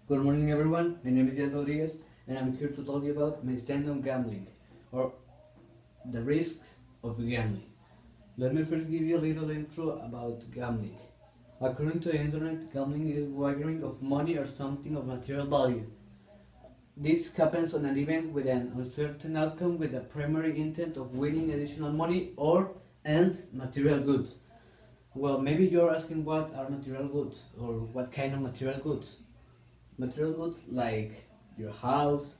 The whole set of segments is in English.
Good morning, everyone. My name is Jan Rodriguez, and I'm here to tell you about my stand on gambling or the risks of gambling. Let me first give you a little intro about gambling. According to the internet, gambling is wagering of money or something of material value. This happens on an event with an uncertain outcome with the primary intent of winning additional money or and material goods. Well, maybe you're asking what are material goods or what kind of material goods. Material goods like your house,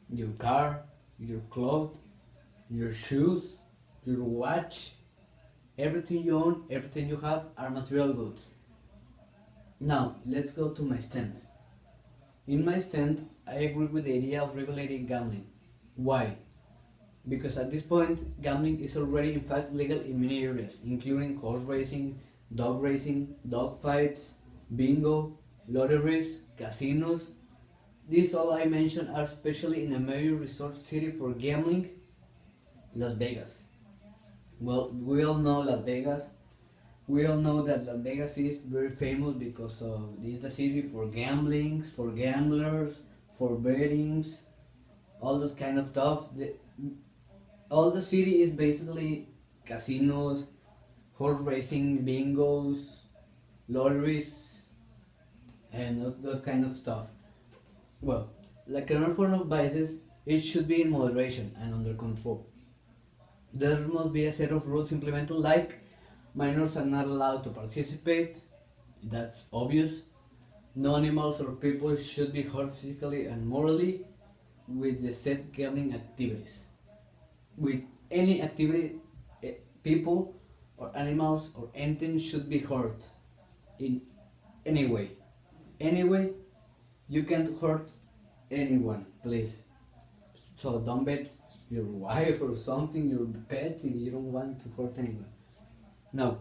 your car, your clothes, your shoes, your watch, everything you own, everything you have are material goods. Now, let's go to my stand. In my stand, I agree with the idea of regulating gambling. Why? Because at this point, gambling is already in fact legal in many areas, including horse racing, dog fights, bingo, lotteries, casinos. These all I mentioned are especially in a major resort city for gambling, Las Vegas. Well, we all know Las Vegas. We all know that Las Vegas is very famous because of this is the city for gambling, for gamblers, for bettings, all those kind of stuff. All the city is basically casinos, horse racing, bingos, lotteries, and that kind of stuff. Well, like another form of vices, it should be in moderation and under control. There must be a set of rules implemented, like minors are not allowed to participate, that's obvious. No animals or people should be hurt physically and morally with the said gambling activities. With any activity, people or animals or anything should be hurt in any way. Anyway, you can't hurt anyone, please. So don't bet your wife or something, your pet, if you don't want to hurt anyone. No.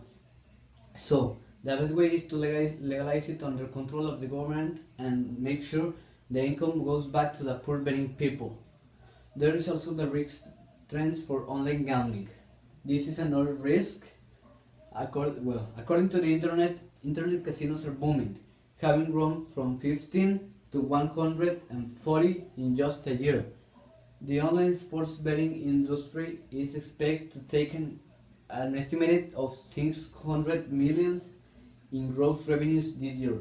So the best way is to legalize it under control of the government and make sure the income goes back to the poor betting people. There is also the risk trends for online gambling. This is another risk. According to the internet casinos are booming, having grown from 15 to 140 in just a year. The online sports betting industry is expected to take an estimated of 600 millions in gross revenues this year.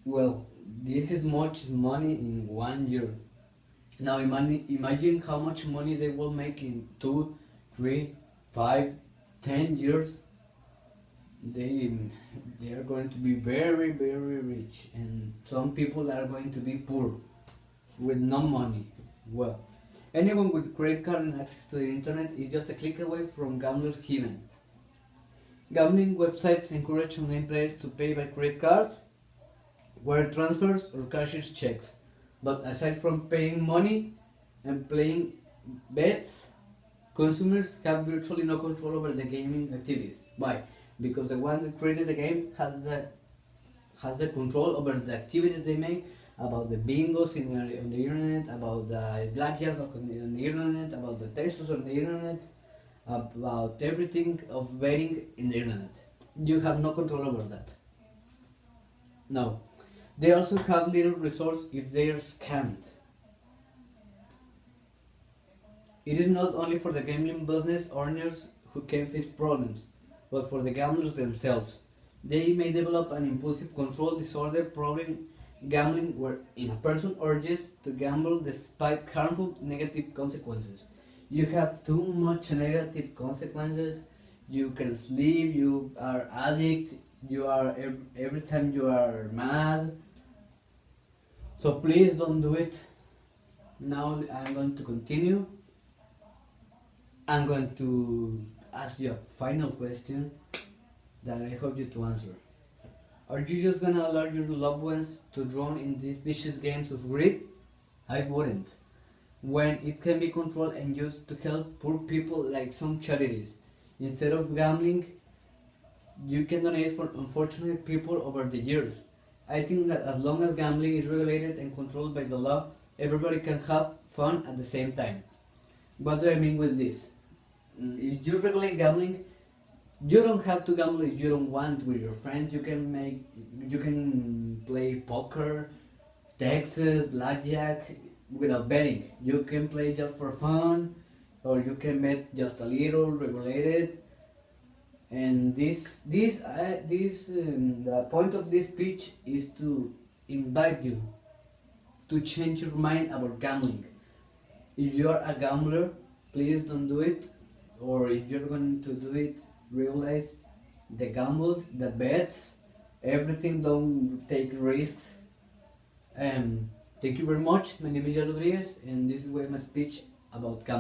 Well, this is much money in 1 year. Now imagine how much money they will make in 2, 3, 5, 10 years. They are going to be very rich, and some people are going to be poor with no money. Well, anyone with credit card and access to the internet is just a click away from gambler's heaven. Gambling websites encourage online players to pay by credit cards, wire transfers, or cashier's checks. But aside from paying money and playing bets, consumers have virtually no control over the gaming activities. Why? Because the one that created the game has the control over the activities they make, about the bingos on the internet, about the blackjack on the internet, about the Teslas on the internet, about everything of betting in the internet. You have no control over that. No. They also have little resource if they are scammed. It is not only for the gambling business owners who can face problems, but for the gamblers themselves. They may develop an impulsive control disorder problem gambling where in a person urges to gamble despite harmful negative consequences. You have too much negative consequences, you can sleep, you are addict, you are every time you are mad. So please don't do it. Now I'm going to continue. I'm going to ask you a final question that I hope you to answer. Are you just gonna allow your loved ones to drown in these vicious games of greed? I wouldn't. When it can be controlled and used to help poor people like some charities. Instead of gambling, you can donate for unfortunate people over the years. I think that as long as gambling is regulated and controlled by the law, everybody can have fun at the same time. What do I mean with this? If you regulate gambling, you don't have to gamble if you don't want with your friends. You can play poker, Texas, blackjack, without betting. You can play just for fun, or you can bet just a little, regulated. And the point of this speech is to invite you to change your mind about gambling. If you are a gambler, please don't do it. Or if you're going to do it, realize the gambles, the bets, everything. Don't take risks. Thank you very much. My name is Jan Rodriguez, and this is my speech about gambling.